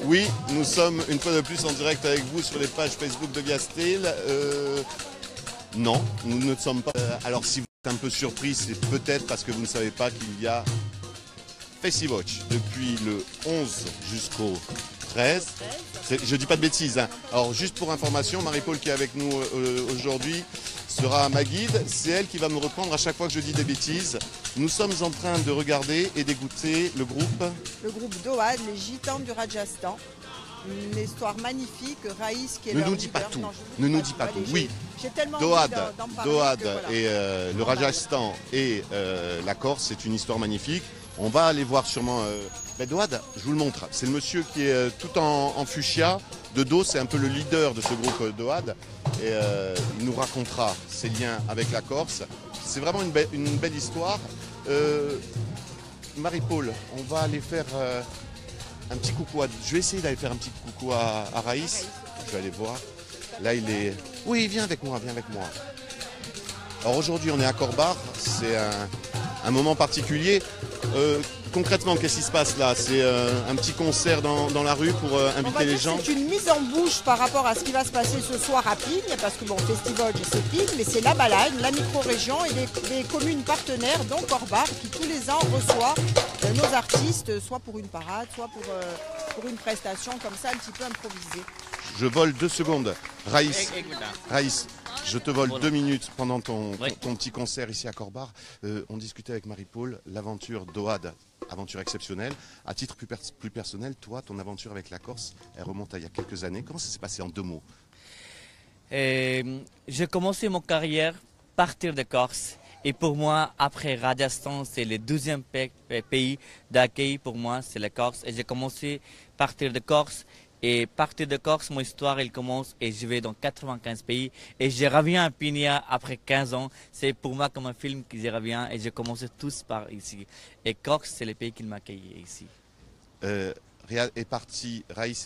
Oui, nous sommes une fois de plus en direct avec vous sur les pages Facebook de Viastel. Non, nous ne sommes pas. Alors si vous êtes un peu surpris, c'est peut-être parce que vous ne savez pas qu'il y a Festiwatch depuis le 11 jusqu'au 13. Je dis pas de bêtises. Hein. Alors juste pour information, Marie-Paul qui est avec nous aujourd'hui sera ma guide. C'est elle qui va me reprendre à chaque fois que je dis des bêtises. Nous sommes en train de regarder et d'écouter le groupe. Le groupe Doad, les Gitans du Rajasthan. Une histoire magnifique. Raïs qui est Ne leur nous dis pas leader. tout. Non, Ne nous dis pas tout. Oui. J'ai tellement Doad, envie d'en parler Doad que voilà. et le Rajasthan et la Corse, c'est une histoire magnifique. On va aller voir sûrement. Doad, je vous le montre. C'est le monsieur qui est tout en fuchsia. De dos, c'est un peu le leader de ce groupe Doad. Et il nous racontera ses liens avec la Corse. C'est vraiment une belle histoire. Marie-Paul, on va aller faire un petit coucou. Je vais essayer d'aller faire un petit coucou à Raïs. Je vais aller voir. Là, il est. Oui, viens avec moi, viens avec moi. Alors aujourd'hui, on est à Corbar. C'est un moment particulier. Concrètement, qu'est-ce qui se passe là? C'est un petit concert dans la rue pour inviter les gens. C'est une mise en bouche par rapport à ce qui va se passer ce soir à Pigne, parce que bon, Festiwatch c'est Pigne, mais c'est la balade, la micro-région et des communes partenaires, dont Corbar, qui tous les ans reçoit nos artistes, soit pour une parade, soit pour une prestation comme ça, un petit peu improvisée. Je vole 2 secondes. Raïs, je te vole 2 minutes pendant ton petit concert ici à Corbar. On discutait avec Marie-Paul, l'aventure Doad, aventure exceptionnelle. À titre plus personnel, toi, ton aventure avec la Corse, elle remonte à il y a quelques années. Comment ça s'est passé en 2 mots? J'ai commencé mon carrière à partir de Corse. Et pour moi, après Rajasthan, c'est le 12e pays d'accueil pour moi, c'est la Corse. Et j'ai commencé à partir de Corse. Et partir de Corse, mon histoire, elle commence et je vais dans 95 pays. Et je reviens à Pigna après 15 ans. C'est pour moi comme un film que je reviens et j'ai commencé tous par ici. Et Corse, c'est le pays qui m'a accueilli ici. Raïs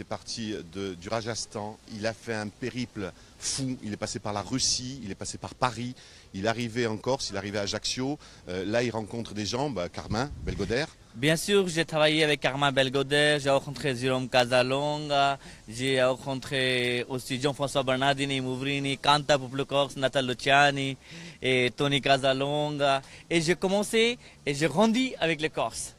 est parti du Rajasthan. Il a fait un périple fou. Il est passé par la Russie, il est passé par Paris. Il est arrivé en Corse, il est arrivé à Ajaccio. Là, il rencontre des gens, Carmin Belgodère. Bien sûr, j'ai travaillé avec Carmin Belgodère, j'ai rencontré Jérôme Casalonga, j'ai rencontré aussi Jean-François Bernardini, Mouvrini, Canta Popolo Corse, Natal Luciani et Tony Casalonga. Et j'ai commencé et j'ai grandi avec les Corses.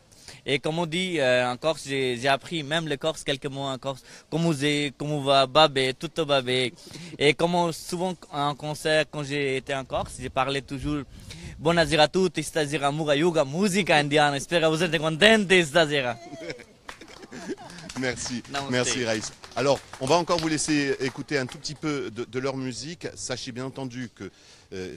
Et comme on dit en Corse, j'ai appris même le Corse, quelques mots en Corse. Comment va, babé, tout babé. Et comme souvent en concert, quand j'ai été en Corse, j'ai parlé toujours Buonasera a tutti, stasera Muga musica indiana. Spero vous êtes contenti stasera. Merci, Namaste. Merci Raïs. Alors, on va encore vous laisser écouter un tout petit peu de leur musique. Sachez bien entendu que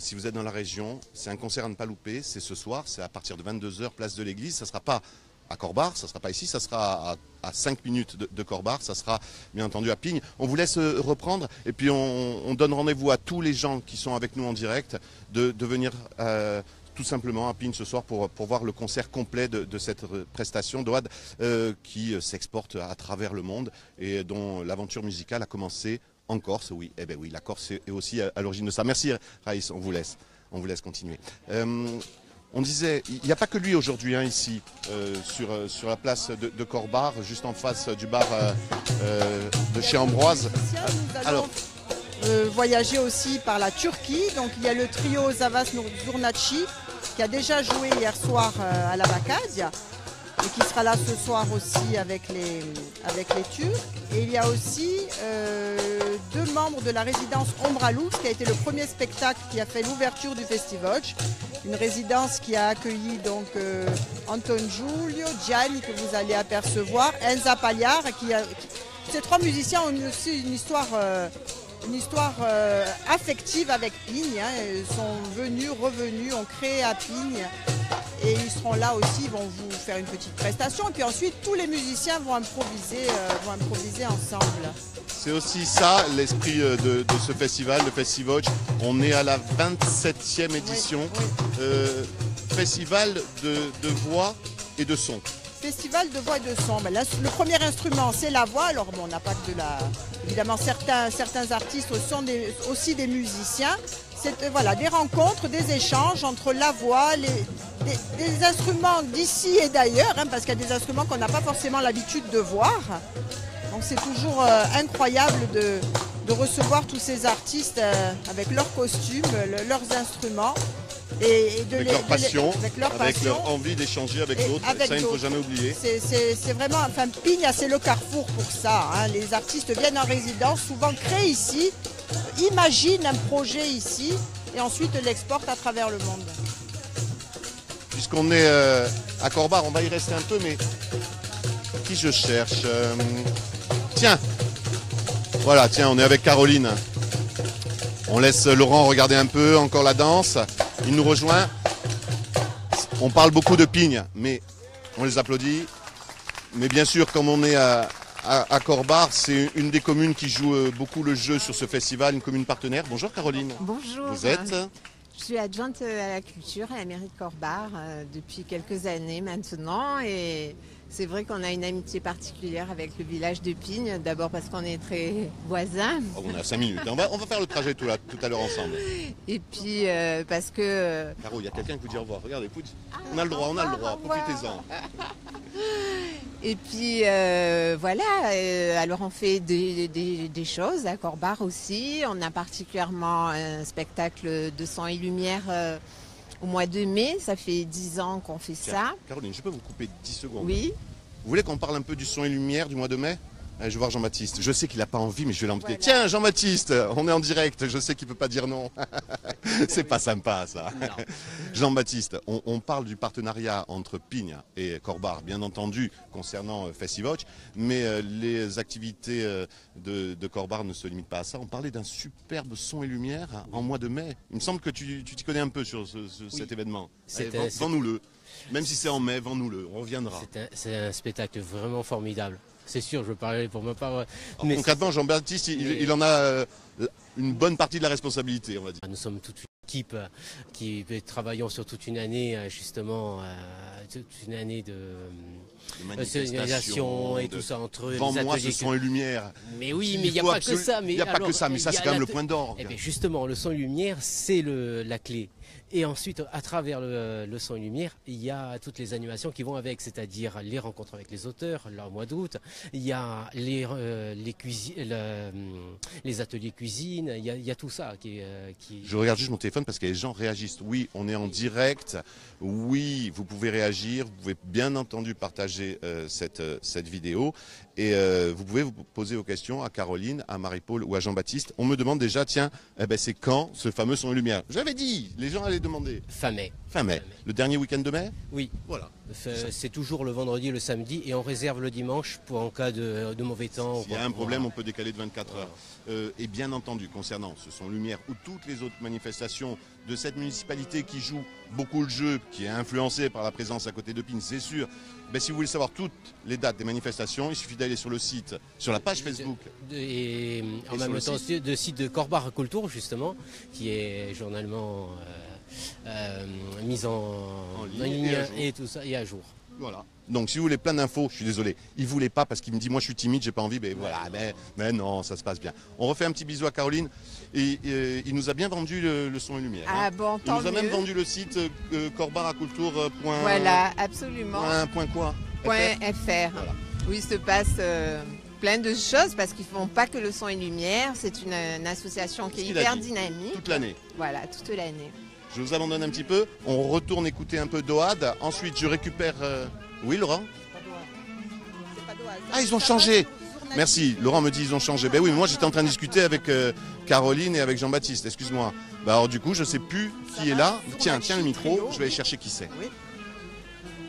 si vous êtes dans la région, c'est un concert à ne pas louper. C'est ce soir, c'est à partir de 22 h, place de l'église. Ça ne sera pas à Corbar, ça ne sera pas ici, ça sera à 5 minutes de Corbar, ça sera bien entendu à Pigne. On vous laisse reprendre et puis on donne rendez-vous à tous les gens qui sont avec nous en direct de venir tout simplement à Pigne ce soir pour voir le concert complet de cette prestation Doad qui s'exporte à travers le monde et dont l'aventure musicale a commencé en Corse. Oui, eh bien oui, la Corse est aussi à l'origine de ça. Merci Raïs, on vous laisse continuer. On disait, il n'y a pas que lui aujourd'hui ici, sur la place de Corbar, juste en face du bar de chez Ambroise. Alors, voyager aussi par la Turquie. Donc il y a le trio Zavas Zurnaci qui a déjà joué hier soir à la Baccadia et qui sera là ce soir aussi avec les Turcs. Et il y a aussi 2 membres de la résidence Ombralux qui a été le premier spectacle qui a fait l'ouverture du Festiwatch. Une résidence qui a accueilli donc Anton Giulio, Gianni que vous allez apercevoir, Enza Pagliar. Ces 3 musiciens ont aussi une histoire affective avec Pigne. Ils sont venus, revenus, ont créé à Pigne. Et ils seront là aussi, ils vont vous faire une petite prestation. Et puis ensuite, tous les musiciens vont improviser ensemble. C'est aussi ça l'esprit de ce festival, le Festiwatch. On est à la 27e édition. Oui. Festival de voix et de son. Festival de voix et de son. Ben là, le premier instrument, c'est la voix. Alors, bon, on n'a pas que de la... Évidemment, certains artistes sont aussi des musiciens. C'est voilà, des rencontres, des échanges entre la voix, des instruments d'ici et d'ailleurs, parce qu'il y a des instruments qu'on n'a pas forcément l'habitude de voir. Donc c'est toujours incroyable de recevoir tous ces artistes avec leurs costumes, leurs instruments. Et avec leur passion, avec leur envie d'échanger avec l'autre, ça il ne faut jamais oublier. C'est vraiment, enfin Pigna c'est le carrefour pour ça, hein. Les artistes viennent en résidence, souvent créent ici, imaginent un projet ici et ensuite l'exportent à travers le monde. Puisqu'on est à Corbar, on va y rester un peu, mais qui je cherche Tiens, voilà, tiens, on est avec Caroline. On laisse Laurent regarder un peu encore la danse. Il nous rejoint. On parle beaucoup de Pigne, mais on les applaudit. Mais bien sûr, comme on est à Corbar, c'est une des communes qui joue beaucoup le jeu sur ce festival, une commune partenaire. Bonjour Caroline. Bonjour. Vous êtes Je suis adjointe à la culture à la mairie de Corbar depuis quelques années maintenant. Et c'est vrai qu'on a une amitié particulière avec le village de Pigne. D'abord parce qu'on est très voisins. Oh, on a 5 minutes. On va faire le trajet tout à l'heure ensemble. Et puis parce que... Caro, il y a quelqu'un qui vous dit au revoir. Regardez, écoute, on a le droit, profitez-en. Et puis voilà, alors on fait des choses à Corbar aussi. On a particulièrement un spectacle de son et lumière au mois de mai. Ça fait 10 ans qu'on fait ça. Caroline, je peux vous couper 10 secondes? Oui. Vous voulez qu'on parle un peu du son et lumière du mois de mai? Allez, je vais voir Jean-Baptiste. Je sais qu'il n'a pas envie, mais je vais l'emmener. Voilà. Tiens, Jean-Baptiste, on est en direct. Je sais qu'il ne peut pas dire non. C'est pas sympa, ça. Jean-Baptiste, on parle du partenariat entre Pigne et Corbar, bien entendu, concernant Festivoch. Mais les activités de Corbar ne se limitent pas à ça. On parlait d'un superbe son et lumière en mois de mai. Il me semble que tu t'y connais un peu sur cet événement. Vends-nous-le. Même si c'est en mai, vends-nous-le. On reviendra. C'est un spectacle vraiment formidable. C'est sûr, je veux parler pour ma part. Mais concrètement, Jean-Baptiste, il en a une bonne partie de la responsabilité, on va dire. Nous sommes toute une équipe qui travaillons sur toute une année, justement, toute une année de manifestation et tout ça entre eux. Vends-moi ce son et lumière. Mais oui, mais il n'y a pas que ça. Il n'y a pas que ça, mais ça c'est quand même le point d'orgue. Eh bien justement, le son et lumière, c'est la clé. Et ensuite, à travers le son et lumière, il y a toutes les animations qui vont avec, c'est-à-dire les rencontres avec les auteurs, le mois d'août, il y a les ateliers cuisine, il y a tout ça qui... Je regarde juste mon téléphone parce que les gens réagissent. Oui, on est en direct. Oui, vous pouvez réagir. Vous pouvez bien entendu partager cette vidéo. Et vous pouvez vous poser vos questions à Caroline, à Marie-Paul ou à Jean-Baptiste. On me demande déjà, tiens, c'est quand ce fameux son et lumière? J'avais dit, les gens allaient demander. Fin mai. Fin mai. Le dernier week-end de mai? Oui. Voilà. C'est toujours le vendredi et le samedi et on réserve le dimanche pour en cas de mauvais temps. S'il y a un problème, on peut décaler de 24 heures. Et bien entendu, concernant ce son lumière ou toutes les autres manifestations de cette municipalité qui joue beaucoup le jeu, qui est influencée par la présence à côté de Pigne, c'est sûr. Si vous voulez savoir toutes les dates des manifestations, il suffit d'aller sur le site, sur la page Facebook. Et en même temps, le site de Corbar Culture, justement, qui est journalement mise en ligne et tout ça, et à jour. Voilà. Donc si vous voulez plein d'infos, je suis désolé, il ne voulait pas parce qu'il me dit moi je suis timide, j'ai pas envie, mais non, ça se passe bien. On refait un petit bisou à Caroline et il nous a bien vendu le son et lumière. Ah bon, tant mieux. Il nous a même vendu le site corbaraculture. Voilà, absolument. Point quoi .fr. Voilà. Où il se passe plein de choses parce qu'ils ne font pas que le son et lumière, c'est une association qui est hyper dynamique. Toute l'année. Voilà, toute l'année. Je vous abandonne un petit peu, on retourne écouter un peu d'Oad, ensuite je récupère... Oui Laurent? Ah, ils ont changé. Merci, Laurent me dit ils ont changé. Ben oui, mais moi j'étais en train de discuter avec Caroline et avec Jean-Baptiste, excuse-moi. Alors du coup, je ne sais plus qui est là. Tiens le micro, je vais aller chercher qui c'est. Oui.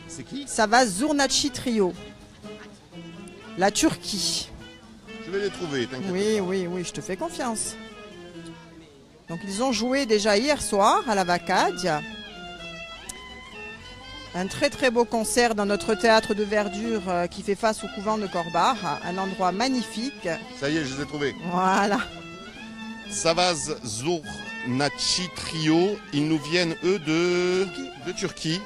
C'est qui? Ça va Zurnachi Trio. La Turquie. Je vais les trouver, t'inquiète pas. Oui, je te fais confiance. Donc ils ont joué déjà hier soir à la Vacadia. Un très très beau concert dans notre théâtre de verdure qui fait face au couvent de Corbar. Un endroit magnifique. Ça y est, je les ai trouvés. Voilà. Savaz Zurnachi Trio. Ils nous viennent eux de Turquie.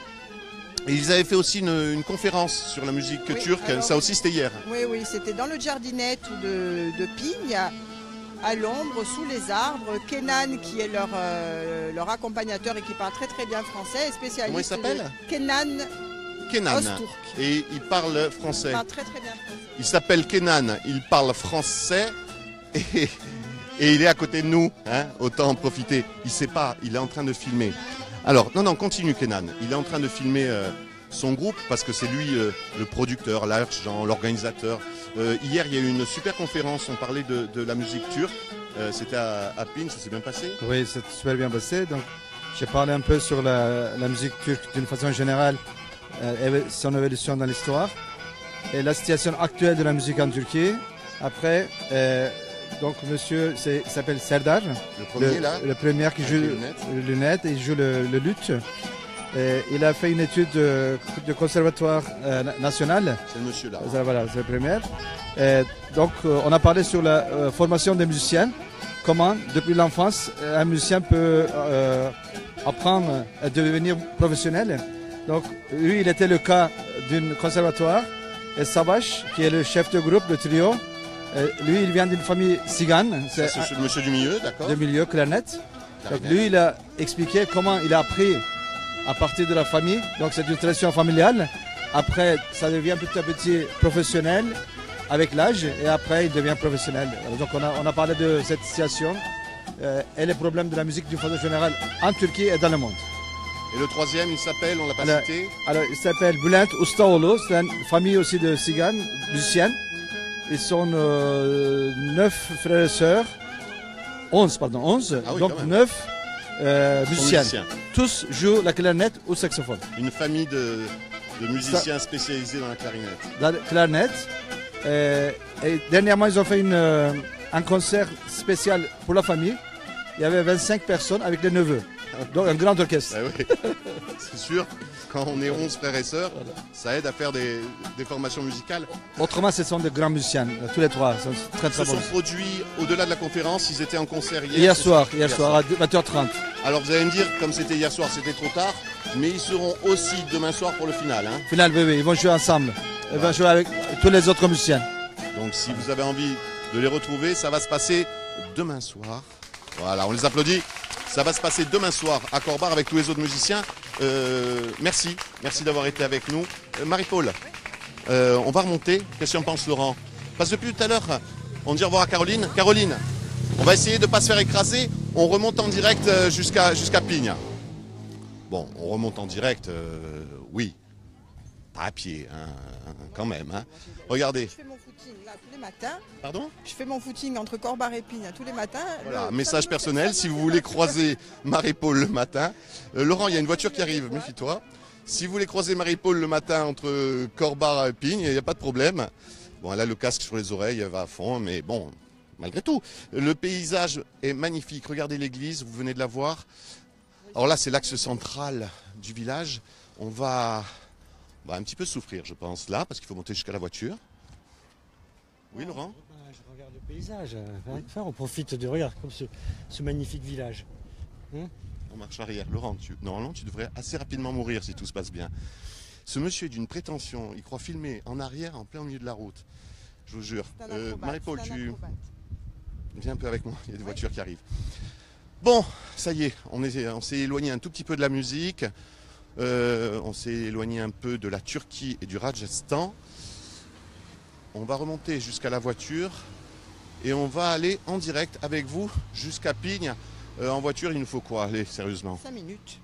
Et ils avaient fait aussi une conférence sur la musique turque. Alors, ça aussi c'était hier. Oui, c'était dans le jardinet de Pigne. À l'ombre, sous les arbres, Kenan qui est leur accompagnateur et qui parle très très bien français, est spécialiste. Comment il s'appelle? Kenan. Et il parle français. Il parle très très bien français. Il s'appelle Kenan, il parle français et, et il est à côté de nous. Hein, autant en profiter. Il sait pas, il est en train de filmer. Alors, non, continue Kenan. Il est en train de filmer son groupe parce que c'est lui le producteur, l'agent, l'organisateur. Hier, il y a eu une super conférence, on parlait de la musique turque. C'était à Pine, ça s'est bien passé? Oui, c'est super bien passé. Donc, j'ai parlé un peu sur la musique turque d'une façon générale, son évolution dans l'histoire et la situation actuelle de la musique en Turquie. Après, donc monsieur s'appelle Serdar, le premier qui joue les lunettes, il joue le luth. Il a fait une étude de conservatoire national. C'est le monsieur là. Voilà, c'est le premier. Donc, on a parlé sur la formation des musiciens. Comment, depuis l'enfance, un musicien peut apprendre à devenir professionnel. Donc, lui, il était le cas d'un conservatoire. Et Savaş, qui est le chef de groupe, de trio, lui, il vient d'une famille cigane. C'est le monsieur du milieu, d'accord. Du milieu, clarinette. Donc, lui, il a expliqué comment il a appris à partir de la famille. Donc, c'est une tradition familiale. Après, ça devient petit à petit professionnel avec l'âge. Et après, il devient professionnel. Donc, on a parlé de cette situation et les problèmes de la musique d'une façon générale en Turquie et dans le monde. Et le troisième, il s'appelle, on l'a pas cité. Alors, il s'appelle Bülent Ustaoğlu. C'est une famille aussi de ciganes, musiciens. Ils sont 9 frères et sœurs. 11, pardon, 11. Ah oui, donc 9 musiciens. Tous jouent la clarinette ou saxophone. Une famille de musiciens spécialisés dans la clarinette. Dans la clarinette. Et dernièrement, ils ont fait un concert spécial pour la famille. Il y avait 25 personnes avec les neveux. Donc un grand orchestre. Ah oui. C'est sûr, quand on est 11 frères et sœurs, ça aide à faire des formations musicales. Autrement, ce sont de grands musiciens, tous les trois. Sont très, très bons. Ils se sont produits au-delà de la conférence, ils étaient en concert hier. Hier soir, à 20h30. Alors vous allez me dire, comme c'était hier soir, c'était trop tard, mais ils seront aussi demain soir pour le final. Hein. Final, oui, ils vont jouer ensemble. Ils vont jouer avec tous les autres musiciens. Donc si vous avez envie de les retrouver, ça va se passer demain soir. Voilà, on les applaudit. Ça va se passer demain soir à Corbar avec tous les autres musiciens. Merci d'avoir été avec nous. Marie-Paul, on va remonter. Qu'est-ce qu'en pense Laurent? Parce que depuis tout à l'heure, on dit au revoir à Caroline. Caroline, on va essayer de ne pas se faire écraser. On remonte en direct jusqu'à Pigne. Bon, on remonte en direct, oui. Pas à pied, hein, quand même. Hein. Regardez. Je fais mon footing là tous les matins. Pardon? Je fais mon footing entre Corbar et Pigne tous les matins. Voilà, message personnel, si vous voulez croiser Marie-Paul le matin. Laurent, il y a une voiture qui arrive, méfie-toi. Si vous voulez croiser Marie-Paul le matin entre Corbar et Pigne, il n'y a pas de problème. Bon, elle a le casque sur les oreilles, elle va à fond, mais bon, malgré tout. Le paysage est magnifique. Regardez l'église, vous venez de la voir. Alors là, c'est l'axe central du village. On va un petit peu souffrir, je pense, là, parce qu'il faut monter jusqu'à la voiture. Oui, Laurent? Je regarde le paysage. Enfin, on profite de regarder comme ce magnifique village. On marche arrière. Laurent, normalement, tu devrais assez rapidement mourir si tout se passe bien. Ce monsieur est d'une prétention. Il croit filmer en arrière, en plein milieu de la route. Je vous jure. Marie-Paul, tu viens un peu avec moi. Il y a des voitures qui arrivent. Bon, ça y est, on s'est éloigné un tout petit peu de la musique. On s'est éloigné un peu de la Turquie et du Rajasthan. On va remonter jusqu'à la voiture et on va aller en direct avec vous jusqu'à Pigne. En voiture, il nous faut quoi? Allez, sérieusement. 5 minutes.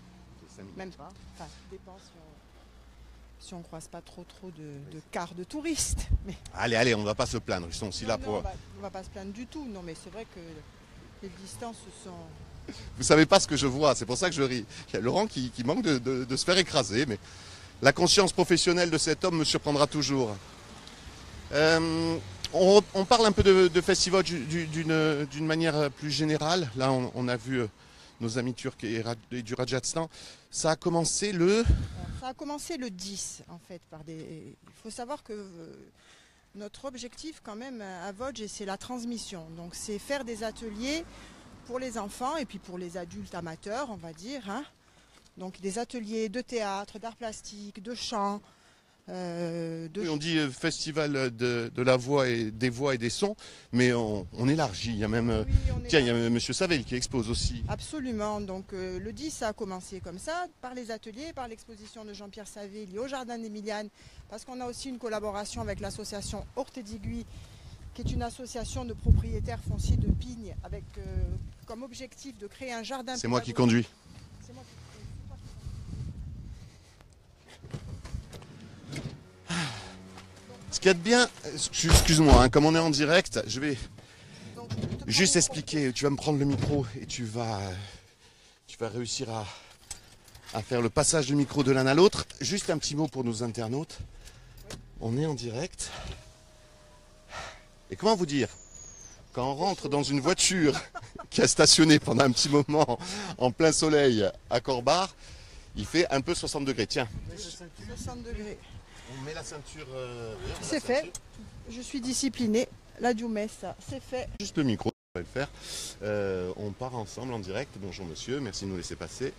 5 minutes. Même pas. Enfin, ça dépend si on ne croise pas trop de cars de touristes. Mais... Allez, on ne va pas se plaindre. Ils sont aussi là pour... On ne va pas se plaindre du tout. Non, mais c'est vrai que les distances sont... Vous savez pas ce que je vois, c'est pour ça que je ris. Il y a Laurent qui manque de se faire écraser, mais la conscience professionnelle de cet homme me surprendra toujours. On parle un peu de festival d'une manière plus générale. Là, on a vu nos amis turcs et du Rajasthan. Ça a commencé le... Ça a commencé le 10, en fait. Il faut savoir que notre objectif, quand même, à Vodj, c'est la transmission. Donc, c'est faire des ateliers pour les enfants et puis pour les adultes amateurs, on va dire. Hein. Donc, des ateliers de théâtre, d'art plastique, de chant, Oui, on dit festival de la voix et des voix et des sons, mais on élargit. Il y a même, tiens, il y a Monsieur Savel qui expose aussi. Absolument. Donc le 10, ça a commencé comme ça, par les ateliers, par l'exposition de Jean-Pierre Savelli au Jardin d'Emiliane, parce qu'on a aussi une collaboration avec l'association Horté d'Iguy, qui est une association de propriétaires fonciers de Pignes, avec comme objectif de créer un jardin. C'est moi qui conduis. C'est moi qui conduis. Ce qu'il y a de bien, excuse-moi, hein, comme on est en direct, je vais juste expliquer. Tu vas me prendre le micro et tu vas réussir à faire le passage du micro de l'un à l'autre. Juste un petit mot pour nos internautes. On est en direct. Et comment vous dire, quand on rentre dans une voiture qui a stationné pendant un petit moment en plein soleil à Corbar, il fait un peu 60 degrés. Tiens. 60 degrés. On met la ceinture. C'est fait. Je suis disciplinée. La Dioumessa, c'est fait. Juste le micro, on va le faire. On part ensemble en direct. Bonjour monsieur, merci de nous laisser passer.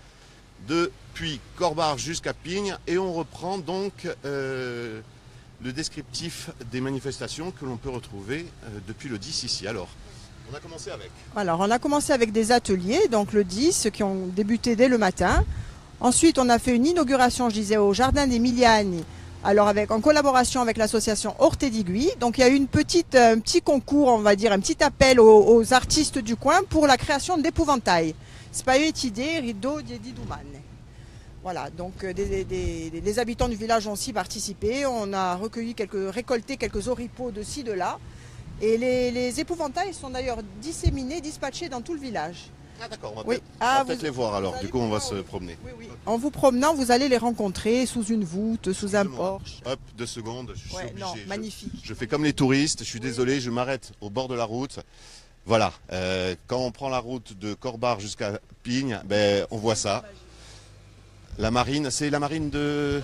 Depuis Corbar jusqu'à Pignes. Et on reprend donc le descriptif des manifestations que l'on peut retrouver depuis le 10 ici. Alors, on a commencé avec. Alors, on a commencé avec des ateliers, donc le 10, qui ont débuté dès le matin. Ensuite, on a fait une inauguration, je disais, au Jardin d'Emiliane. Alors en collaboration avec l'association Horté d'Iguy. Donc il y a eu un petit concours, on va dire, un petit appel aux artistes du coin pour la création d'épouvantails. Spaetidé, Rideau, Diedidouman. Voilà, donc les habitants du village ont aussi participé. On a récolté quelques oripeaux de ci, de là. Et les épouvantails sont d'ailleurs disséminés, dispatchés dans tout le village. Ah d'accord, on va Oui. peut-être les voir alors, du coup on va se promener. Oui, oui. En vous promenant, vous allez les rencontrer sous une voûte, sous un porche. Hop, 2 secondes, je suis obligé. Non, magnifique. Je fais comme les touristes, je suis désolé, je m'arrête au bord de la route. Voilà, quand on prend la route de Corbar jusqu'à Pignes, ben, on voit ça. La marine, c'est la marine de...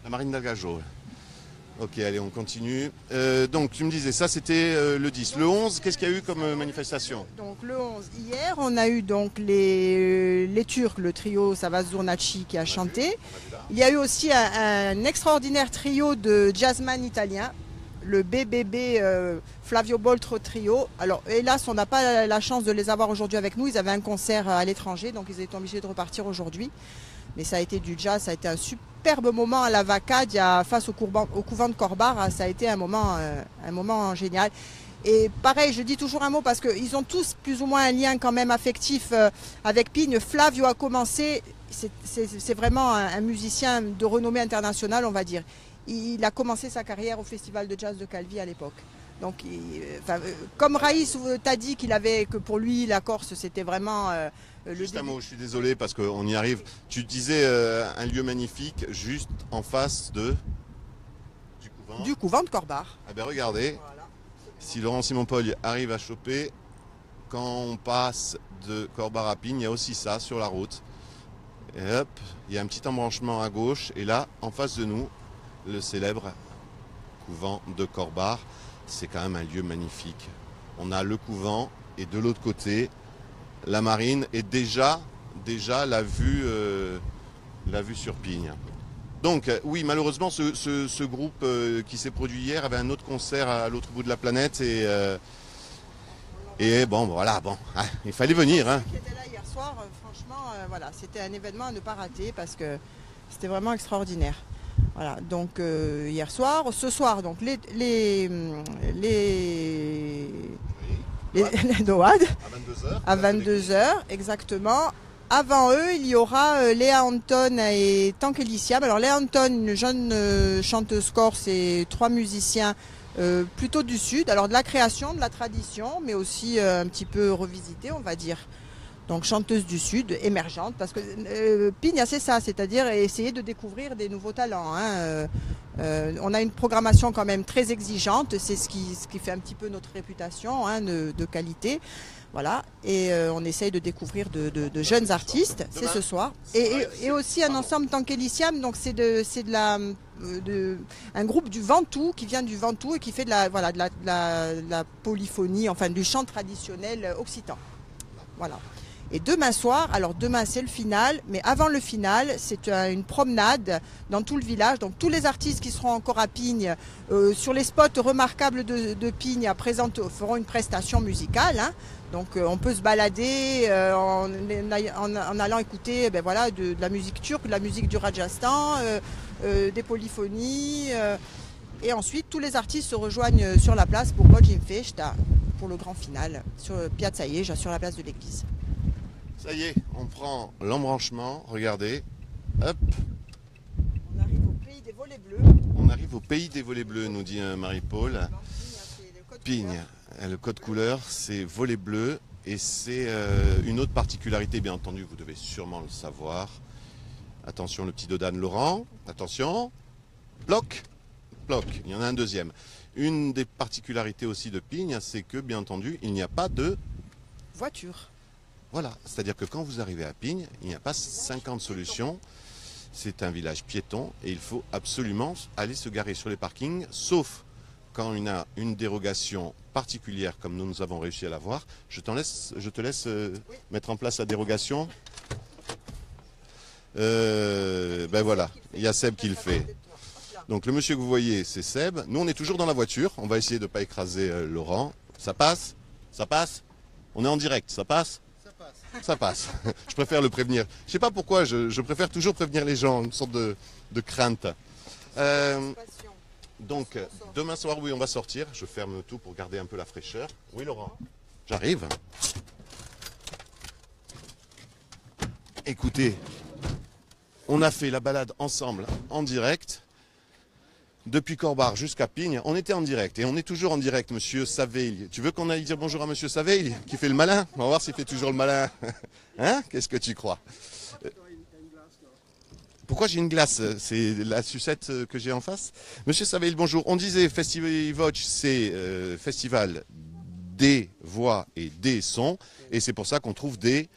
La marine d'Algageau. Ok, allez, on continue. Donc, tu me disais, ça c'était le 10. Le 11, qu'est-ce qu'il y a eu comme manifestation? Donc, le 11, hier, on a eu donc les Turcs, le trio Savas Zurnaci qui a chanté. Il y a eu aussi un extraordinaire trio de jazzman italiens, le BBB Flavio Boltro Trio. Alors, hélas, on n'a pas la chance de les avoir aujourd'hui avec nous. Ils avaient un concert à l'étranger, donc ils étaient obligés de repartir aujourd'hui. Mais ça a été du jazz, ça a été un superbe moment à la Vacade, face au couvent de Corbar. Ça a été un moment génial. Et pareil, je dis toujours un mot parce qu'ils ont tous plus ou moins un lien quand même affectif avec Pignes. Flavio a commencé, c'est vraiment un musicien de renommée internationale, on va dire. Il a commencé sa carrière au Festival de Jazz de Calvi à l'époque. Donc, comme Raïs t'a dit que pour lui, la Corse, c'était vraiment... Juste un mot, je suis désolé parce qu'on y arrive. Tu disais un lieu magnifique juste en face du couvent de Corbar. Ah ben regardez, voilà. Si Laurent Simon-Paul arrive à choper, quand on passe de Corbar à Pignes, il y a aussi ça sur la route. Et hop, il y a un petit embranchement à gauche et là, en face de nous, le célèbre couvent de Corbar. C'est quand même un lieu magnifique. On a le couvent et de l'autre côté, la marine et déjà la vue sur Pignes. Donc oui, malheureusement, ce groupe qui s'est produit hier avait un autre concert à l'autre bout de la planète et bon, voilà, bon, hein, il fallait venir. Hein. Qui était là hier soir, franchement, voilà, c'était un événement à ne pas rater parce que c'était vraiment extraordinaire. Voilà, donc hier soir, ce soir, donc les Noades à 22h exactement. Avant eux, il y aura Léa Anton et Tankeliciam. Alors Léa Anton, une jeune chanteuse corse et 3 musiciens plutôt du sud. Alors de la création, de la tradition, mais aussi un petit peu revisité, on va dire. Donc chanteuse du sud, émergente, parce que Pignes, c'est ça, c'est-à-dire essayer de découvrir des nouveaux talents. Hein. On a une programmation quand même très exigeante, c'est ce qui fait un petit peu notre réputation hein, de qualité. Voilà, et on essaye de découvrir de jeunes artistes, c'est ce soir. Et aussi un ensemble Tankeliciam, donc c'est un groupe du Ventoux, qui vient du Ventoux et qui fait de la polyphonie, enfin du chant traditionnel occitan. Voilà. Et demain soir, alors demain c'est le final, mais avant le final, c'est une promenade dans tout le village. Donc tous les artistes qui seront encore à Pignes, sur les spots remarquables de Pignes, feront une prestation musicale. Hein. Donc on peut se balader en allant écouter voilà, de la musique turque, de la musique du Rajasthan, des polyphonies. Et ensuite, tous les artistes se rejoignent sur la place pour Bojimfest, pour le grand final, sur Piazza Ieja, sur la place de l'église. Ça y est, on prend l'embranchement, regardez, hop. On arrive au pays des volets bleus. On arrive au pays des volets bleus, nous dit Marie-Paul. Pignes, le code couleur, c'est volets bleus et c'est une autre particularité, bien entendu, vous devez sûrement le savoir. Attention, le petit Dodan Laurent, attention, bloc, il y en a un deuxième. Une des particularités aussi de Pignes, c'est que, bien entendu, il n'y a pas de voiture. Voilà, c'est-à-dire que quand vous arrivez à Pignes, il n'y a pas 50 solutions. C'est un village piéton et il faut absolument aller se garer sur les parkings, sauf quand il y a une dérogation particulière comme nous avons réussi à l'avoir. Je te laisse mettre en place la dérogation. Ben voilà, il y a Seb qui le fait. Donc le monsieur que vous voyez, c'est Seb. Nous, on est toujours dans la voiture. On va essayer de ne pas écraser Laurent. Ça passe? Ça passe? On est en direct, ça passe? Ça passe. Je préfère le prévenir. Je ne sais pas pourquoi, je préfère toujours prévenir les gens, une sorte de crainte. Donc, demain soir, oui, on va sortir. Je ferme tout pour garder un peu la fraîcheur. Oui, Laurent, j'arrive. Écoutez, on a fait la balade ensemble, en direct. Depuis Corbar jusqu'à Pignes, on était en direct et on est toujours en direct, monsieur Saveil. Tu veux qu'on aille dire bonjour à monsieur Saveil, qui fait le malin? On va voir s'il fait toujours le malin. Hein? Qu'est-ce que tu crois? Pourquoi j'ai une glace? C'est la sucette que j'ai en face. Monsieur Saveil, bonjour. On disait Festival Voce, c'est festival des voix et des sons. Et c'est pour ça qu'on trouve des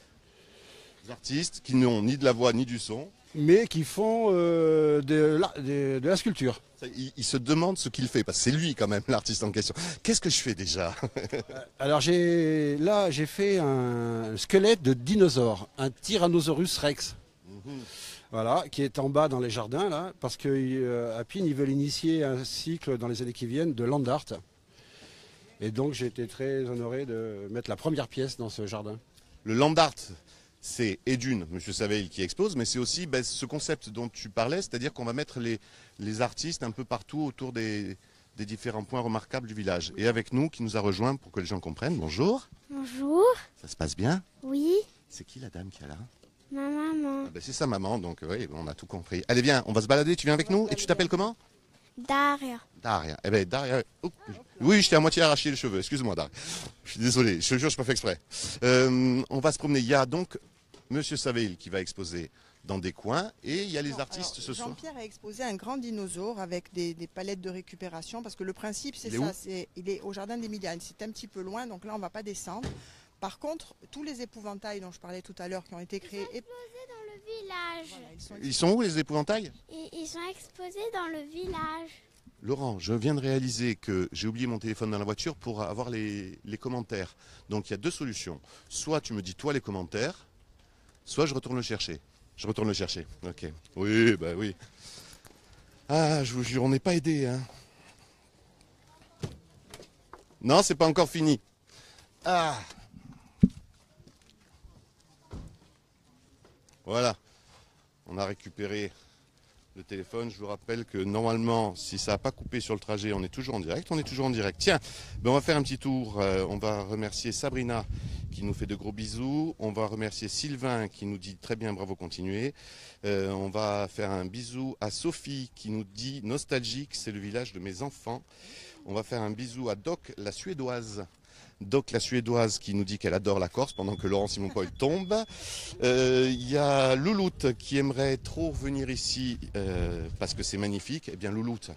artistes qui n'ont ni de la voix ni du son. Mais qui font de la sculpture. Il se demande ce qu'il fait, parce que c'est lui quand même l'artiste en question. Qu'est-ce que je fais déjà? Alors j'ai fait un squelette de dinosaure, un Tyrannosaurus Rex. Voilà, qui est en bas dans les jardins là, parce qu'à Pignes ils veulent initier un cycle dans les années qui viennent de land art. Et donc j'ai été très honoré de mettre la première pièce dans ce jardin. Le land art, c'est Edune, M. Saveil, qui expose, mais c'est aussi ce concept dont tu parlais, c'est-à-dire qu'on va mettre les artistes un peu partout autour des différents points remarquables du village. Et avec nous, qui nous a rejoints pour que les gens comprennent. Bonjour. Bonjour. Ça se passe bien? Oui. C'est qui la dame qui est là? Ma maman. C'est sa maman, donc oui, on a tout compris. Allez, viens, on va se balader, tu viens avec nous? Et tu t'appelles comment? Daria. Daria. Eh bien, Daria. Oh. Oui, je t'ai à moitié arraché les cheveux. Excuse-moi, Daria. Je suis désolé. Je te jure, je n'ai pas fait exprès. On va se promener. Il y a donc Monsieur Saveil qui va exposer dans des coins et il y a les artistes ce soir. Jean-Pierre a exposé un grand dinosaure avec des palettes de récupération parce que le principe c'est ça. Il est au jardin des Milianes. C'est un petit peu loin, donc là on ne va pas descendre. Par contre, tous les épouvantails dont je parlais tout à l'heure qui ont été créés. Ils sont exposés dans le village. Voilà, ils sont où les épouvantails? Ils sont exposés dans le village. Laurent, je viens de réaliser que j'ai oublié mon téléphone dans la voiture pour avoir les commentaires. Donc il y a deux solutions. Soit tu me dis toi les commentaires, soit je retourne le chercher. Je retourne le chercher. Ok. Oui, bah oui. Ah, je vous jure, on n'est pas aidé, hein. Non, c'est pas encore fini. Ah. Voilà. On a récupéré le téléphone. Je vous rappelle que normalement, si ça n'a pas coupé sur le trajet, on est toujours en direct. On est toujours en direct. Tiens, ben on va faire un petit tour. On va remercier Sabrina qui nous fait de gros bisous. On va remercier Sylvain qui nous dit très bien, bravo, continuez. On va faire un bisou à Sophie qui nous dit nostalgique, c'est le village de mes enfants. On va faire un bisou à Doc, la Suédoise. Doc, la Suédoise, qui nous dit qu'elle adore la Corse pendant que Laurent Simon Paul tombe. Il y a Louloute qui aimerait trop venir ici parce que c'est magnifique. Eh bien, Louloute,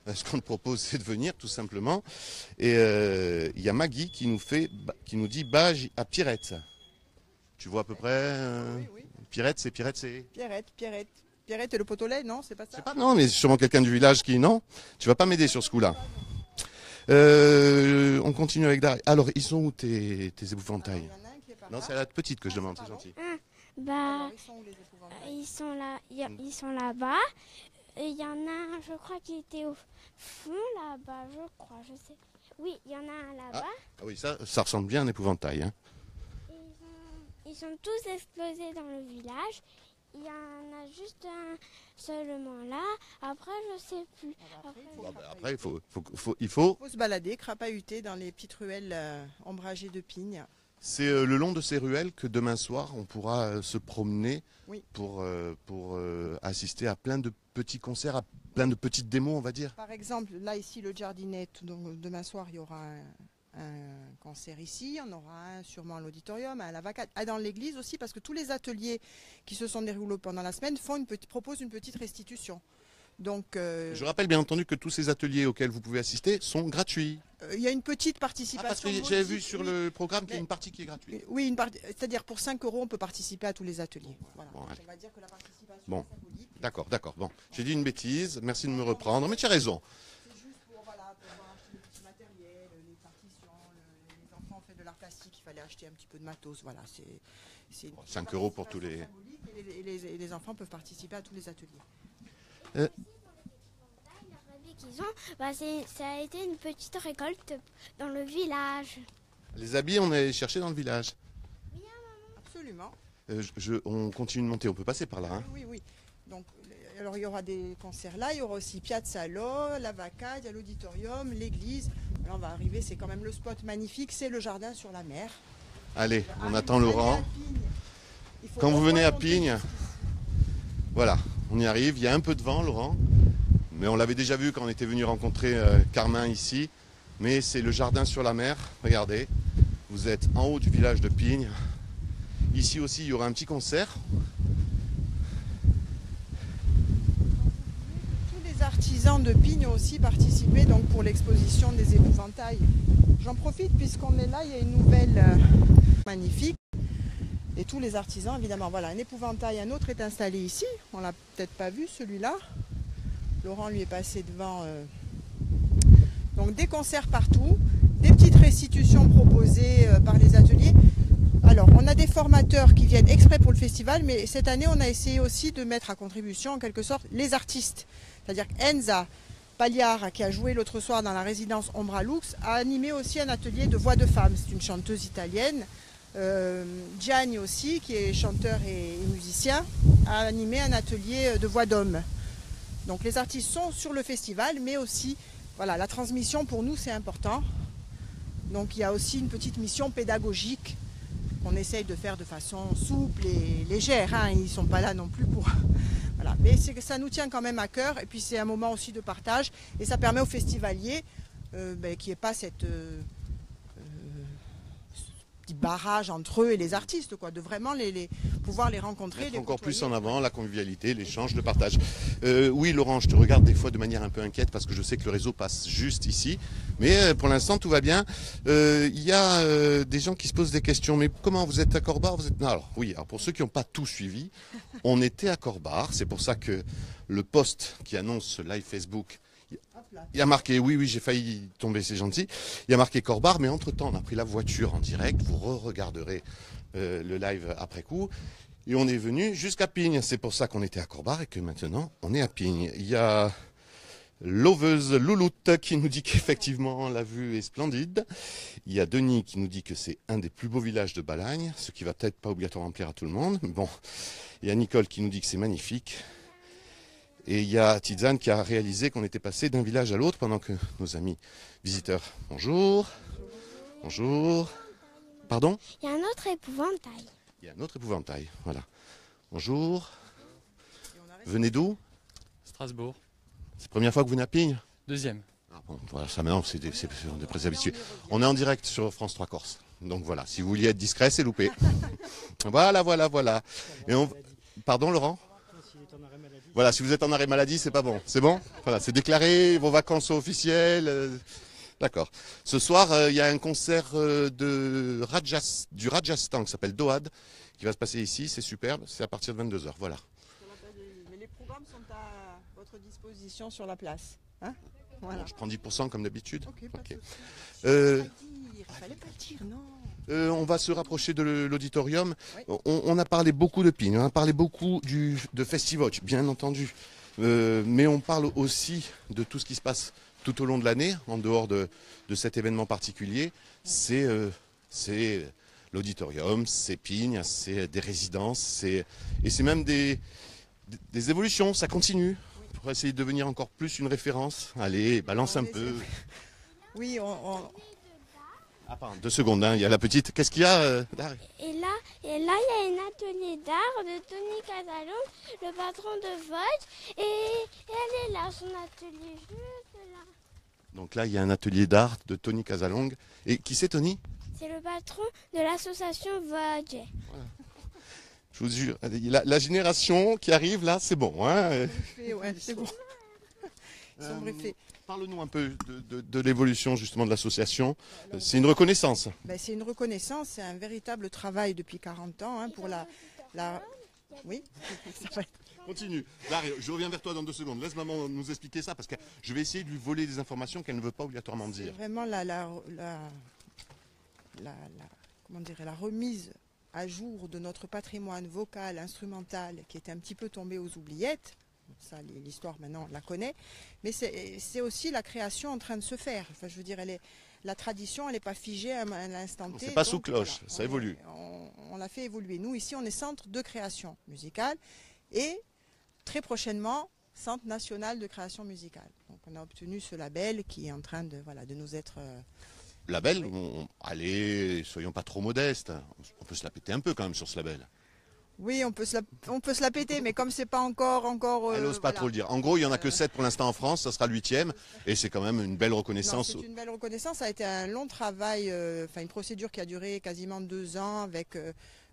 ce qu'on te propose, c'est de venir tout simplement. Et il y a Maggie qui nous dit Bage à Pierrette. Tu vois à peu près oui. Pierrette, c'est Pierrette et le pot au lait, non? C'est pas ça? Non, mais sûrement quelqu'un du village qui... Non, tu vas pas m'aider sur ce coup-là. On continue avec Daria. Alors, ils sont où tes épouvantails? Il y en a un qui est Non, c'est à la petite que je demande, c'est gentil. Bah, Ils sont où les épouvantails? ils sont là, ils sont là-bas. Et il y en a un, je crois, qui était au fond là-bas, je crois, je sais. Oui, il y en a un là-bas. Ah oui, ça ressemble bien à un épouvantail. Hein. Ils sont tous explosés dans le village. Il y en a juste un seulement là. Après, je sais plus. Après, il faut Il faut se balader, crapahuter dans les petites ruelles ombragées de pignes. C'est le long de ces ruelles que demain soir, on pourra se promener pour assister à plein de petits concerts, à plein de petites démos, on va dire. Par exemple, là, ici, le jardinet, donc demain soir, il y aura un concert ici, on aura un sûrement à l'auditorium, à la vacate, dans l'église aussi, parce que tous les ateliers qui se sont déroulés pendant la semaine proposent une petite restitution. Donc, je rappelle bien entendu que tous ces ateliers auxquels vous pouvez assister sont gratuits. Il y a une petite participation. Parce que j'avais vu sur le programme qu'il y a une partie qui est gratuite. Oui, c'est-à-dire pour 5 €, on peut participer à tous les ateliers. Voilà. Bon, on va dire que la participation est symbolique. D'accord. Bon, j'ai dit une bêtise, merci de me reprendre, mais tu as raison. C'est juste pour voir acheter le petit matériel, les partitions, les enfants ont fait de l'art plastique, il fallait acheter un petit peu de matos. Voilà, c'est 5 € pour tous les... Et les enfants peuvent participer à tous les ateliers. Qu'ils ont, bah ça a été une petite récolte dans le village. Les habits, on est cherché dans le village. Oui, maman. Absolument. On continue de monter, on peut passer par là. Hein. Oui. Donc, alors il y aura des concerts là, il y aura aussi Piazza Lo, la vacade, il y a l'auditorium, l'église. Là on va arriver, c'est quand même le spot magnifique, c'est le jardin sur la mer. Allez, on attend Laurent. Quand vous venez à Pignes, voilà, on y arrive, il y a un peu de vent Laurent. Mais on l'avait déjà vu quand on était venu rencontrer Carmin ici. Mais c'est le jardin sur la mer. Regardez, vous êtes en haut du village de Pignes. Ici aussi, il y aura un petit concert. Tous les artisans de Pignes ont aussi participé donc, pour l'exposition des épouvantails. J'en profite puisqu'on est là, il y a une nouvelle magnifique. Et tous les artisans, évidemment, voilà, un épouvantail, un autre est installé ici. On l'a peut-être pas vu celui-là. Laurent lui est passé devant. Donc des concerts partout, des petites restitutions proposées par les ateliers. Alors on a des formateurs qui viennent exprès pour le festival, mais cette année on a essayé aussi de mettre à contribution en quelque sorte les artistes. C'est-à-dire qu'Enza Pagliara, qui a joué l'autre soir dans la résidence Ombra Lux, a animé aussi un atelier de voix de femme. C'est une chanteuse italienne. Gianni aussi, qui est chanteur et musicien, a animé un atelier de voix d'homme. Donc les artistes sont sur le festival, mais aussi, voilà, la transmission pour nous c'est important. Donc il y a aussi une petite mission pédagogique qu'on essaye de faire de façon souple et légère. Hein. Ils ne sont pas là non plus pour... Voilà. Mais ça nous tient quand même à cœur, et puis c'est un moment aussi de partage, et ça permet aux festivaliers qu'il n'y ait pas cette... petit barrage entre eux et les artistes, quoi, de vraiment pouvoir les rencontrer. Mettre encore plus en avant la convivialité, l'échange, le partage. Oui Laurent, je te regarde des fois de manière un peu inquiète parce que je sais que le réseau passe juste ici, mais pour l'instant tout va bien. Il y a des gens qui se posent des questions, mais comment vous êtes à Corbar? Non, alors oui, alors pour ceux qui n'ont pas tout suivi, on était à Corbar, c'est pour ça que le post qui annonce ce live Facebook, il y a marqué, oui, j'ai failli tomber, c'est gentil. Il y a marqué Corbar, mais entre-temps, on a pris la voiture en direct. Vous re-regarderez le live après coup. Et on est venu jusqu'à Pignes. C'est pour ça qu'on était à Corbar et que maintenant, on est à Pignes. Il y a l'oveuse Louloute qui nous dit qu'effectivement, la vue est splendide. Il y a Denis qui nous dit que c'est un des plus beaux villages de Balagne, ce qui va peut-être pas obligatoirement plaire à tout le monde. Bon, il y a Nicole qui nous dit que c'est magnifique. Et il y a Tizane qui a réalisé qu'on était passé d'un village à l'autre pendant que nos amis visiteurs... Bonjour. Bonjour. Pardon? Il y a un autre épouvantail. Il y a un autre épouvantail, voilà. Bonjour. Venez d'où? Strasbourg. C'est la première fois que vous venez à Pignes? Deuxième. Ah bon, voilà, ça maintenant, on est presque habitués. On est en direct sur France 3 Corse. Donc voilà, si vous vouliez être discret, c'est loupé. Voilà. Et Pardon Laurent? Voilà, si vous êtes en arrêt maladie, c'est pas bon. C'est bon? Voilà, c'est déclaré, vos vacances sont officielles. D'accord. Ce soir, il y a un concert du Rajasthan qui s'appelle Doad, qui va se passer ici. C'est superbe, c'est à partir de 22 h. Voilà. Mais les programmes sont à votre disposition sur la place. Hein? Voilà. Bon, je prends 10% comme d'habitude. Ok. Il fallait pas le dire, non. On va se rapprocher de l'auditorium. Oui. On a parlé beaucoup de Pigne, on a parlé beaucoup de Festivoce, bien entendu. Mais on parle aussi de tout ce qui se passe tout au long de l'année, en dehors de cet événement particulier. C'est l'auditorium, c'est Pigne, c'est des résidences, et c'est même des évolutions, ça continue. Pour essayer de devenir encore plus une référence. Allez, balance un peu. Oui, Ah, pardon, 2 secondes, hein, il y a la petite. Qu'est-ce qu'il y a, Dar? Et là, il y a un atelier d'art de Tony Casalong, le patron de Vosges. Et elle est là, son atelier, juste là. Donc là, il y a un atelier d'art de Tony Casalong. Et qui c'est, Tony? C'est le patron de l'association Vosges. Je vous jure, la génération qui arrive là, c'est bon. Hein. ouais, c'est bon. Parle-nous un peu de l'évolution justement de l'association. C'est une reconnaissance. Ben, c'est une reconnaissance, c'est un véritable travail depuis 40 ans hein, pour la... Oui. Continue. Larry, je reviens vers toi dans 2 secondes. Laisse maman nous expliquer ça parce que je vais essayer de lui voler des informations qu'elle ne veut pas obligatoirement dire. C'est vraiment la remise à jour de notre patrimoine vocal, instrumental, qui était un petit peu tombé aux oubliettes. Ça, l'histoire maintenant, on la connaît. Mais c'est aussi la création en train de se faire. Enfin, je veux dire, la tradition, elle n'est pas figée à l'instant T. C'est pas sous cloche, voilà, ça évolue. On l'a fait évoluer. Nous, ici, on est centre de création musicale et très prochainement, centre national de création musicale. Donc, on a obtenu ce label qui est en train de nous être... Label, allez, soyons pas trop modestes. On peut se la péter un peu quand même sur ce label. Oui, on peut se la péter, mais comme c'est pas encore. Elle n'ose pas trop le dire. En gros, il n'y en a que 7 pour l'instant en France, ça sera le 8e, et c'est quand même une belle reconnaissance. Non, c'est une belle reconnaissance. Ça a été un long travail, une procédure qui a duré quasiment 2 ans avec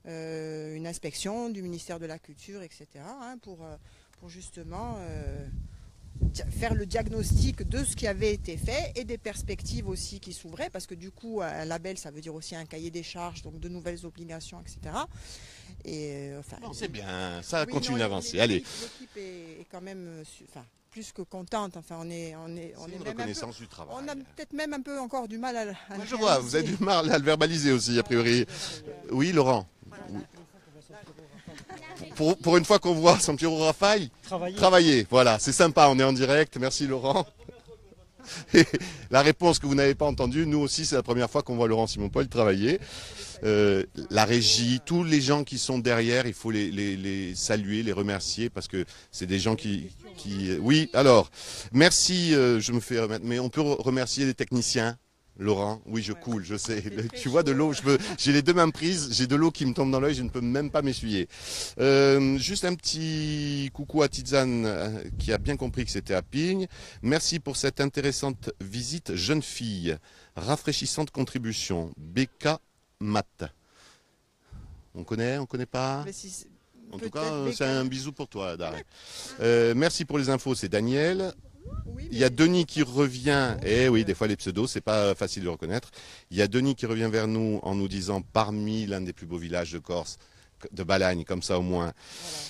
une inspection du ministère de la Culture, etc. Hein, pour justement faire le diagnostic de ce qui avait été fait et des perspectives aussi qui s'ouvraient, parce que du coup, un label, ça veut dire aussi un cahier des charges, donc de nouvelles obligations, etc. Et c'est bien, ça oui, continue d'avancer. Allez. L'équipe est quand même plus que contente. Enfin, on est une reconnaissance du travail. On a peut-être même un peu encore du mal à Moi, je vois, vous avez du mal à le verbaliser aussi, a priori. Oui, Laurent. Pour une fois qu'on voit son petit Raphaël travailler. Voilà, c'est sympa, on est en direct. Merci Laurent. Et la réponse que vous n'avez pas entendue, nous aussi, c'est la première fois qu'on voit Laurent Simon-Paul travailler. La régie, tous les gens qui sont derrière, il faut les saluer, les remercier parce que c'est des gens qui... Oui, alors, merci, je me fais remettre, mais on peut remercier les techniciens. Laurent, oui, je coule, je sais. Tu vois de l'eau, j'ai les 2 mains prises, j'ai de l'eau qui me tombe dans l'œil, je ne peux même pas m'essuyer. Juste un petit coucou à Tizane qui a bien compris que c'était à Pigne. Merci pour cette intéressante visite, jeune fille. Rafraîchissante contribution. Becca Matt. On connaît pas? En tout cas, c'est un bisou pour toi, Daré. Merci pour les infos, c'est Daniel. Il y a Denis qui revient, oui, des fois les pseudos, c'est pas facile de reconnaître. Il y a Denis qui revient vers nous en nous disant parmi l'un des plus beaux villages de Corse, de Balagne, comme ça au moins.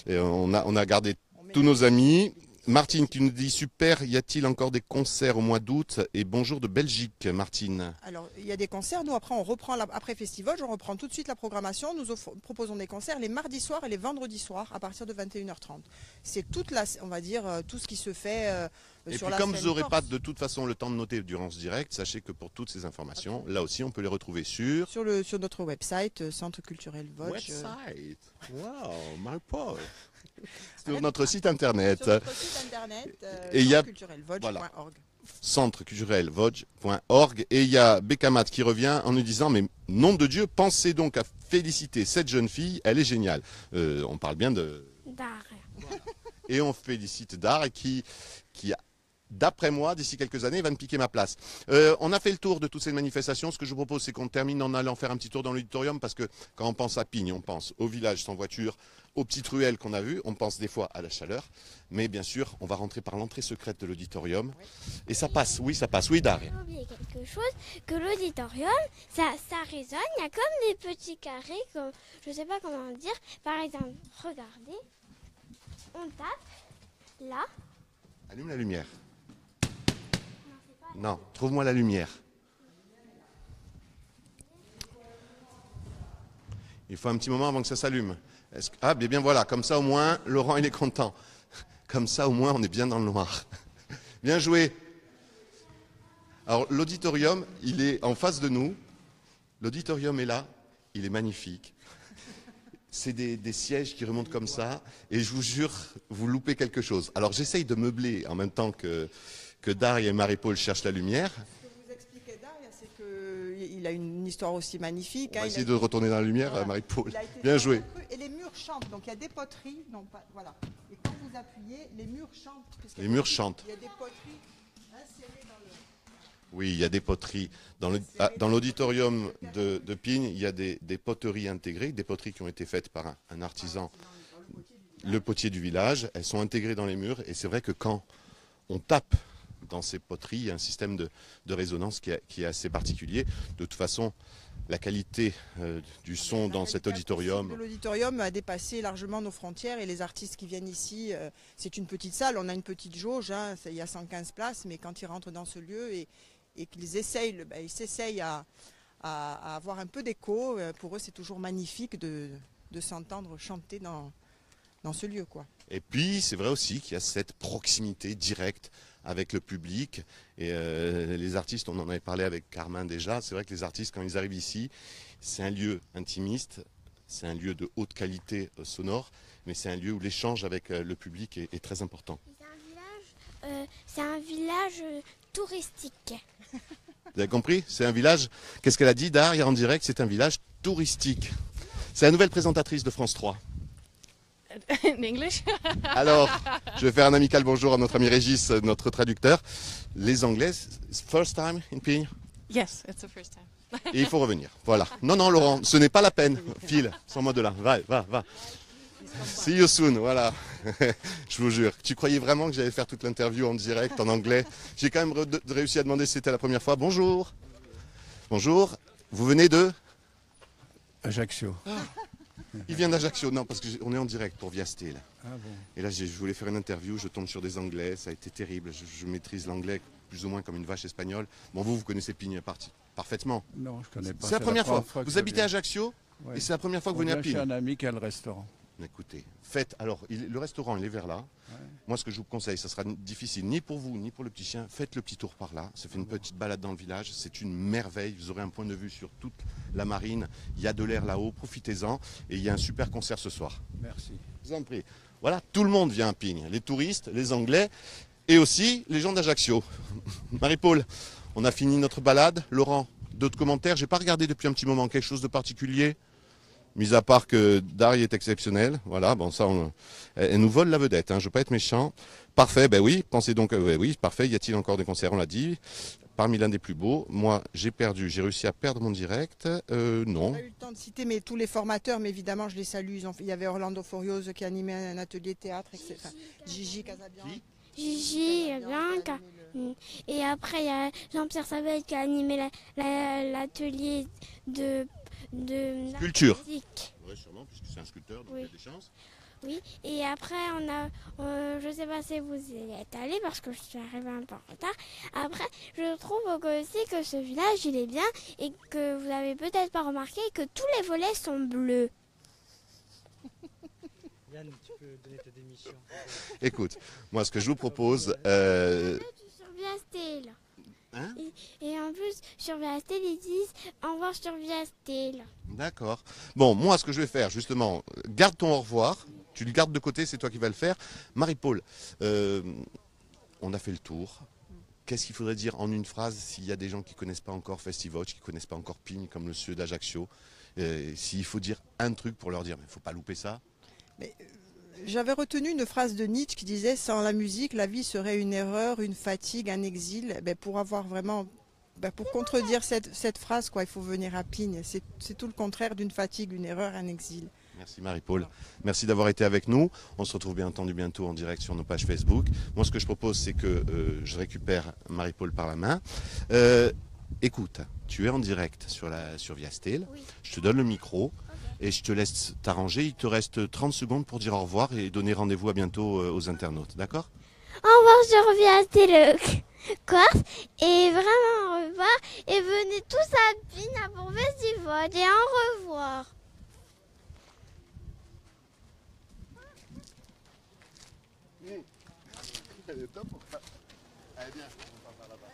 Et on a gardé tous nos amis. Martine qui nous dit super, y a-t-il encore des concerts au mois d'août? Et bonjour de Belgique, Martine. Alors, il y a des concerts. Nous, après, on reprend, après Festival, on reprend tout de suite la programmation. Nous proposons des concerts les mardis soirs et les vendredis soirs à partir de 21h30. C'est on va dire, tout ce qui se fait et sur puis la comme scène vous n'aurez corse. pas de toute façon le temps de noter durant ce direct, sachez que pour toutes ces informations, là aussi, on peut les retrouver sur notre website, Centre Culturel Vosges. Website. Wow, my Paul. Sur notre site internet. Sur notre site internet, et il y a centreculturelvosges.org. Centreculturelvosges.org. Et il y a Bekamat qui revient en nous disant mais nom de Dieu, pensez donc à féliciter cette jeune fille, elle est géniale. On parle bien de D'art. Et on félicite Dar qui d'après moi, d'ici quelques années, va me piquer ma place. On a fait le tour de toutes ces manifestations. Ce que je vous propose, c'est qu'on termine en allant faire un petit tour dans l'auditorium, parce que quand on pense à Pigne, on pense au village sans voiture, aux petites ruelles qu'on a vues, on pense des fois à la chaleur. Mais bien sûr, on va rentrer par l'entrée secrète de l'auditorium. Et ça passe, oui, Dar. J'ai oublié quelque chose, que l'auditorium, ça résonne. Il y a comme des petits carrés, comme, je ne sais pas comment dire. Par exemple, regardez, on tape, là. Allume la lumière. Non, trouve-moi la lumière. Il faut un petit moment avant que ça s'allume. Ah, bien voilà, comme ça au moins, Laurent il est content. Comme ça au moins, on est bien dans le noir. Bien joué. Alors l'auditorium, il est en face de nous. L'auditorium est là, il est magnifique. C'est des sièges qui remontent comme ça, et je vous jure, vous loupez quelque chose. Alors j'essaye de meubler en même temps que Daria et Marie-Paul cherchent la lumière. Ce que vous expliquez, Daria, c'est qu'il a une histoire aussi magnifique. On va essayer de retourner dans la lumière, voilà. Marie-Paul. Bien joué. Et les murs chantent, donc il y a des poteries. Non, pas, voilà. Et quand vous appuyez, les murs chantent. Les murs chantent. Il y a des poteries insérées dans le... Oui, il y a des poteries. Dans l'auditorium de Pignes, il y a des poteries intégrées, des poteries qui ont été faites par un artisan, le potier du village. Elles sont intégrées dans les murs, et c'est vrai que quand on tape dans ces poteries, il y a un système de résonance qui est assez particulier. De toute façon, la qualité du son dans cet auditorium... L'auditorium a dépassé largement nos frontières, et les artistes qui viennent ici, c'est une petite salle, on a une petite jauge, hein, il y a 115 places, mais quand ils rentrent dans ce lieu et qu'ils essayent, ils s'essayent à avoir un peu d'écho, pour eux c'est toujours magnifique de s'entendre chanter dans ce lieu, quoi. Et puis c'est vrai aussi qu'il y a cette proximité directe avec le public, et les artistes, on en avait parlé avec Carmin déjà, c'est vrai que les artistes quand ils arrivent ici, c'est un lieu intimiste, c'est un lieu de haute qualité sonore, mais c'est un lieu où l'échange avec le public est très important. C'est un village touristique. Vous avez compris? C'est un village, qu'est-ce qu'elle a dit, Daria, en direct? C'est un village touristique. C'est la nouvelle présentatrice de France 3. In English? Alors, je vais faire un amical bonjour à notre ami Régis, notre traducteur. Les Anglais, first time in Pignes? Yes, it's the first time. Et il faut revenir. Voilà. Non, non, Laurent, ce n'est pas la peine. File, sans-moi de là. Va. See you soon, voilà. Je vous jure. Tu croyais vraiment que j'allais faire toute l'interview en direct, en anglais? J'ai quand même réussi à demander si c'était la première fois. Bonjour. Bonjour. Vous venez de? Ajaccio. Il vient d'Ajaccio, non, parce qu'on est en direct pour Viasté. Là. Ah bon. Et là, je voulais faire une interview, je tombe sur des Anglais, ça a été terrible. Je maîtrise l'anglais plus ou moins comme une vache espagnole. Bon, vous connaissez Pignes parfaitement. Non, je connais pas. C'est la première fois. que Vous je habitez viens. à Ajaccio, Ouais. et c'est la première fois que vous venez à Pignes. Chez un ami qui a le restaurant. Écoutez, faites. Alors, le restaurant, il est vers là. Ouais. Moi, ce que je vous conseille, ça sera difficile ni pour vous, ni pour le petit chien. Faites le petit tour par là. Ça fait une petite balade dans le village. C'est une merveille. Vous aurez un point de vue sur toute la marine. Il y a de l'air là-haut. Profitez-en. Et il y a un super concert ce soir. Merci. Je vous en prie. Voilà, tout le monde vient à Pignes. Les touristes, les Anglais et aussi les gens d'Ajaccio. Marie-Paul, on a fini notre balade. Laurent, d'autres commentaires? J'ai pas regardé depuis un petit moment. Quelque chose de particulier? Mis à part que Daria est exceptionnelle, voilà, bon ça, elle nous vole la vedette, hein, je ne veux pas être méchant. Parfait, ben oui, pensez donc, oui, parfait, y a-t-il encore des concerts, on l'a dit, parmi l'un des plus beaux. Moi, j'ai réussi à perdre mon direct, non. On a eu le temps de citer tous les formateurs, mais évidemment, je les salue. Il y avait Orlando Furioso qui animait un atelier théâtre, etc. Gigi Casabianca. Gigi Bianca. Et après, il y a Jean-Pierre Sabel qui a animé l'atelier de sculpture. Oui, sûrement, puisque c'est un sculpteur, donc oui. Il y a des chances. Oui, et après, je ne sais pas si vous y êtes allé parce que je suis arrivée un peu en retard. Après, je trouve aussi que ce village, il est bien et que vous n'avez peut-être pas remarqué que tous les volets sont bleus. Yann, tu peux donner ta démission. Écoute, moi, ce que je vous propose... Sur Viasté, là. Hein? Et en plus, sur Viasté, ils disent au revoir sur Viasté, là. D'accord. Bon, moi, ce que je vais faire, justement, garde ton au revoir. Tu le gardes de côté, c'est toi qui vas le faire. Marie-Paul, on a fait le tour. Qu'est-ce qu'il faudrait dire en une phrase s'il y a des gens qui ne connaissent pas encore Festivoce, qui ne connaissent pas encore Pignes, comme le ceux d'Ajaccio? S'il faut dire un truc pour leur dire, il ne faut pas louper ça. Mais, j'avais retenu une phrase de Nietzsche qui disait « Sans la musique, la vie serait une erreur, une fatigue, un exil. » Pour avoir vraiment... pour contredire cette phrase, quoi, il faut venir à Pignes. C'est tout le contraire d'une fatigue, une erreur, un exil. Merci Marie-Paul. Merci d'avoir été avec nous. On se retrouve bien entendu bientôt en direct sur nos pages Facebook. Moi, ce que je propose, c'est que je récupère Marie-Paul par la main. Écoute, tu es en direct sur Viasté. Oui. Je te donne le micro. Et je te laisse t'arranger. Il te reste 30 secondes pour dire au revoir et donner rendez-vous à bientôt aux internautes. D'accord? Au revoir sur Viasté le Corse. Et vraiment au revoir. Et venez tous à Pignes pour Festivoce. Et au revoir. Elle est top ou pas? Allez, bien, on va faire là-bas.